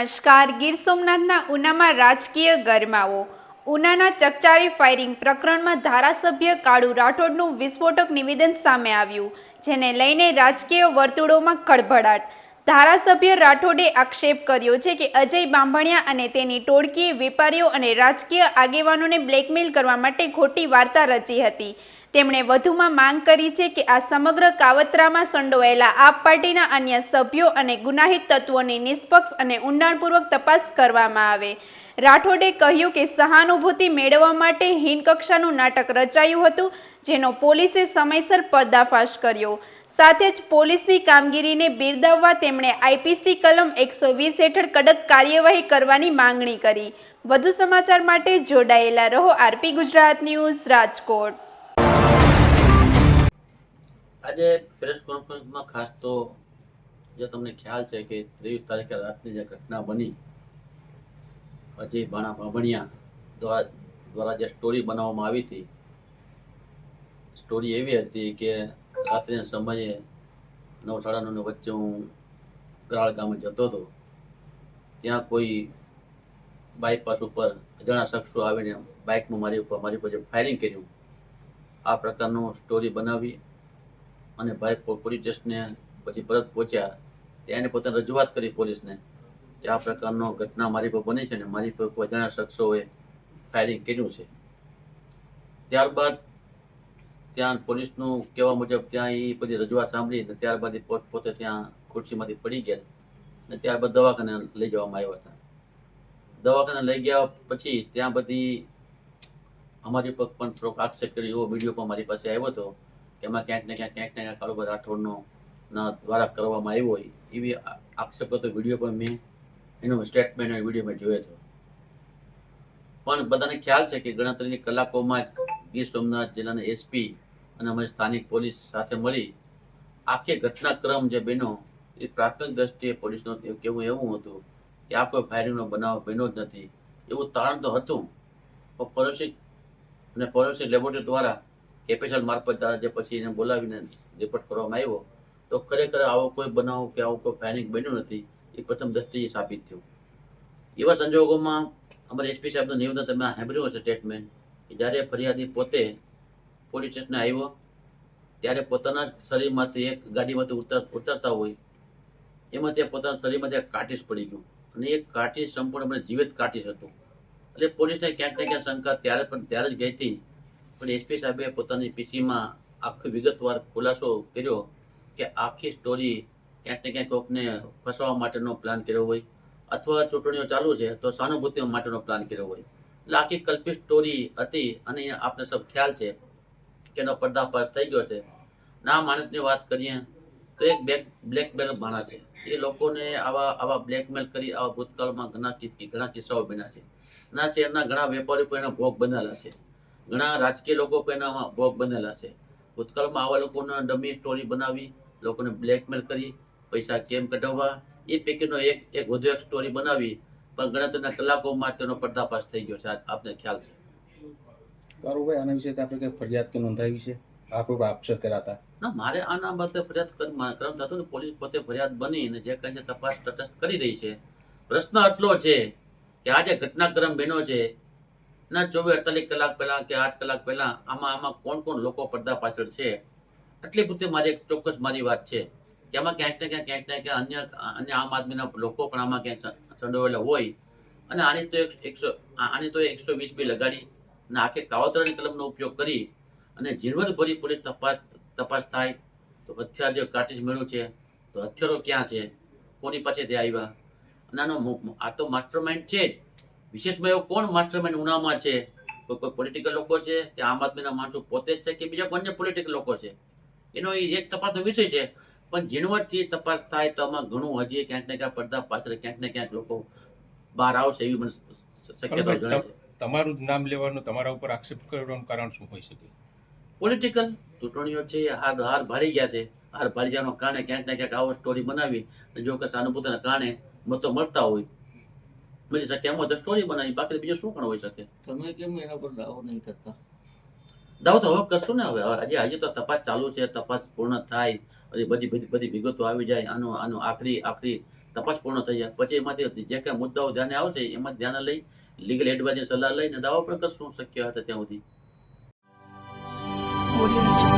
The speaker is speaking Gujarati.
નમસ્કાર. ગીર સોમનાથના ઉનામાં રાજકીય ગરમાવો. ઉનાના ચકચારી ફાયરિંગ પ્રકરણમાં ધારાસભ્ય કાળુ રાઠોડનું વિસ્ફોટક નિવેદન સામે આવ્યું, જેને લઈને રાજકીય વર્તુળોમાં ખળભળાટ. ધારાસભ્ય રાઠોડે આક્ષેપ કર્યો છે કે અજય બાંભણિયા અને તેની ટોળકીએ વેપારીઓ અને રાજકીય આગેવાનોને બ્લેકમેલ કરવા માટે ખોટી વાર્તા રચી હતી. તેમણે વધુમાં માંગ કરી છે કે આ સમગ્ર કાવતરામાં સંડોવાયેલા આપ પાર્ટીના અન્ય સભ્યો અને ગુનાહિત તત્વોની નિષ્પક્ષ અને ઊંડાણપૂર્વક તપાસ કરવામાં આવે. રાઠોડે કહ્યું કે સહાનુભૂતિ મેળવવા માટે હીન કક્ષાનું નાટક રચાયું હતું, જેનો પોલીસે સમયસર પર્દાફાશ કર્યો. સાથે જ પોલીસની કામગીરીને બિરદાવવા તેમણે આઈપીસી કલમ 120 હેઠળ કડક કાર્યવાહી કરવાની માંગણી કરી. વધુ સમાચાર માટે જોડાયેલા રહો આરપી ગુજરાત ન્યૂઝ, રાજકોટ. આજે પ્રેસ કોન્ફરન્સમાં ખાસ તો જે તમને ખ્યાલ છે કે 23 તારીખે રાતની જે ઘટના બની, અજય બાંભણિયા દ્વારા જે સ્ટોરી બનાવવામાં આવી હતી, સ્ટોરી એવી હતી કે રાત્રિના સમયે 9:30 વચ્ચે હું ગરાળ ગામે જતો હતો. ત્યાં કોઈ બાયપાસ ઉપર અજાણા શખ્સો આવીને બાઇકમાં મારી ઉપર ફાયરિંગ કર્યું. આ પ્રકારનું સ્ટોરી બનાવી અને ભાઈ પોલીસ સ્ટેશને પછી પરત પહોંચ્યા. ત્યાં એને પોતાની રજૂઆત કરી પોલીસને કે આ પ્રકારનો ઘટના મારી પર બની છે ને મારી પર કોઈ અજાણ્યા શખ્સોએ ફાયરિંગ કર્યું છે. ત્યારબાદ ત્યાં પોલીસનું કહેવા મુજબ ત્યાં એ બધી રજૂઆત સાંભળી અને ત્યારબાદ પોતે ત્યાં ખુરશીમાંથી પડી ગયા અને ત્યારબાદ દવાખાને લઈ જવામાં આવ્યા હતા. દવાખાને લઈ ગયા પછી ત્યાં બધી અમારી પર પણ થોડોક આક્ષેપ કર્યો એવો વિડીયો પણ મારી પાસે આવ્યો હતો કે એમાં ક્યાંક ને ક્યાંક કાળુભાઈ રાઠોડનો દ્વારા કરવામાં આવ્યો હોય એવી આક્ષેપ કરતો વિડીયો પણ મેં એનો સ્ટેટમેન્ટ વિડીયો મેં જોયો હતો. પણ બધાને ખ્યાલ છે કે ગણતરીની કલાકોમાં જ ગીર સોમનાથ જિલ્લાના એસપી અને અમારી સ્થાનિક પોલીસ સાથે મળી આખી ઘટનાક્રમ જે બન્યો એ પ્રાથમિક દ્રષ્ટિએ પોલીસનું કહેવું એવું હતું કે આ કોઈ ફાયરિંગનો બનાવ બન્યો જ નથી. એવું તારણ તો હતું, પણ ફોરેન્સિક લેબોરેટરી દ્વારા કેપિટલ મારફત જે પછી એને બોલાવીને રિપોર્ટ કરવામાં આવ્યો તો ખરેખર આવો કોઈ બનાવ કે આવું કોઈ ફાયરિંગ બન્યું નથી એ પ્રથમ દ્રષ્ટિએ સાબિત થયું. એવા સંજોગોમાં અમારા એસપી સાહેબનું નિવેદન તમે સાંભળ્યું હશે સ્ટેટમેન્ટ કે જ્યારે ફરિયાદી પોતે પોલીસ સ્ટેશને આવ્યો ત્યારે પોતાના શરીરમાંથી એક ગાડીમાંથી ઉતરતા હોય એમાંથી પોતાના શરીરમાંથી એક કાર્ટીસ પડી ગયું અને એ કાર્ટીસ સંપૂર્ણપણે જીવિત કાર્ટીસ હતું. એટલે પોલીસને ક્યાંક ને ક્યાંક શંકા ત્યારે જ ગઈ હતી. પણ એસપી સાહેબે પોતાની પીસીમાં આખી વિગતવાર ખુલાસો કર્યો કે આખી સ્ટોરી ક્યાંક ને ક્યાંક કોઈકને ફસાવવા માટેનો પ્લાન કર્યો હોય અથવા ચૂંટણીઓ ચાલુ છે તો સહાનુભૂતિ માટેનો પ્લાન કર્યો હોય. એટલે આખી કલ્પિત સ્ટોરી હતી અને આપણે સૌ ખ્યાલ છે કે એનો પર્દાફાશ થઈ ગયો છે. ના માણસની વાત કરીએ તો એક બ્લેકમેલ માણસ છે. એ લોકોને આવા બ્લેકમેલ કરી આવા ભૂતકાળમાં ઘણા કિસ્સાઓ બન્યા છે. ના શહેરના ઘણા વેપારીઓ પણ એના ભોગ બનેલા છે, ઘણા રાજકીય લોકો પણ એના ભોગ બનેલા છે. ભૂતકાળમાં આવા લોકોને ડમી સ્ટોરી બનાવી લોકોને બ્લેકમેલ કરી પૈસા કેમ કઢાવવા એ પૈકીનો એક વધુ એક સ્ટોરી બનાવી પણ ગણતરીના કલાકોમાં તેનો પર્દાફાશ થઈ ગયો છે. આપને ખ્યાલ છે કારુભાઈ આના વિશે આપણે કઈ ફરિયાદ કે નોંધાવી છે? આપણે આક્ષેપ કર્યા હતા ના, મારે આના બાબતે ફરિયાદ ક્રમ થતો ને પોલીસ પોતે ફરિયાદ બની અને જે કંઈ છે તપાસ તટસ્થ કરી રહી છે. પ્રશ્ન એટલો છે કે આ જે ઘટનાક્રમ બન્યો છે ના 24-48 કલાક પહેલા કે 8 કલાક પહેલા આમાં કોણ લોકો પડદા પાછળ છે એટલી બધી મારી એક ચોક્કસ મારી વાત છે કે આમાં ક્યાંક ને ક્યાંક અન્ય આમ આદમીના લોકો પણ આમાં ક્યાંક સંડોવાયેલા હોય અને આની તો 120 બી લગાડી અને આખી કાવતરાની કલમનો ઉપયોગ કરી અને ઝીણવટભરી પોલીસ તપાસ થાય તો હથિયાર જે કાર્ટીસ મળ્યું છે તો હથિયારો ક્યાં છે, કોની પાસેથી આવ્યા અને આ તો માસ્ટરમાઇન્ડ છે જ. વિશેષમાં એવું કોણ માસ્ટરમાઇન્ડ ઉનામાં છે? કોઈ પોલિટિકલ લોકો છે કે આમ આદમીના માણસો પોતે જ છે કે બીજા અન્ય પોલિટિકલ લોકો છે? એનો એક તપાસનો વિષય છે. પણ ઝીણવટથી તપાસ થાય તો આમાં ઘણું હજી ક્યાંક ને ક્યાંક પડદા પાછળ ક્યાંક ને ક્યાંક લોકો બહાર આવશે એવી મને શક્યતા જણાય છે. તમારું જ નામ લેવાનું, તમારા ઉપર આક્ષેપ કરવાનું કારણ શું હોઈ શકે? પોલિટિકલ ચૂંટણીઓ છે, હાર ભારી ગયા છે. હાર ભારી જવાનો કારણે ક્યાંક ને ક્યાંક આવો સ્ટોરી બનાવી જો કે સહાનુભૂતિના કારણે મતો મળતા હોય બની શકે એમ હોય તો સ્ટોરી બનાવી, બાકી બીજું શું પણ હોઈ શકે. તમે કેમ એના પર દાવો નહીં કરતા? દાવો તો હવે કરશું ને. હવે હજી તો તપાસ ચાલુ છે. તપાસ પૂર્ણ થાય પછી બધી વિગતો આવી જાય. આનું આખરી તપાસ પૂર્ણ થઈ જાય પછી એમાંથી જે કાંઈ મુદ્દાઓ ધ્યાને આવશે એમાં ધ્યાને લઈ લીગલ એડવાઇઝની સલાહ લઈને દાવો પણ કરશું શક્ય હતા ત્યાં સુધી. Audio Jungle.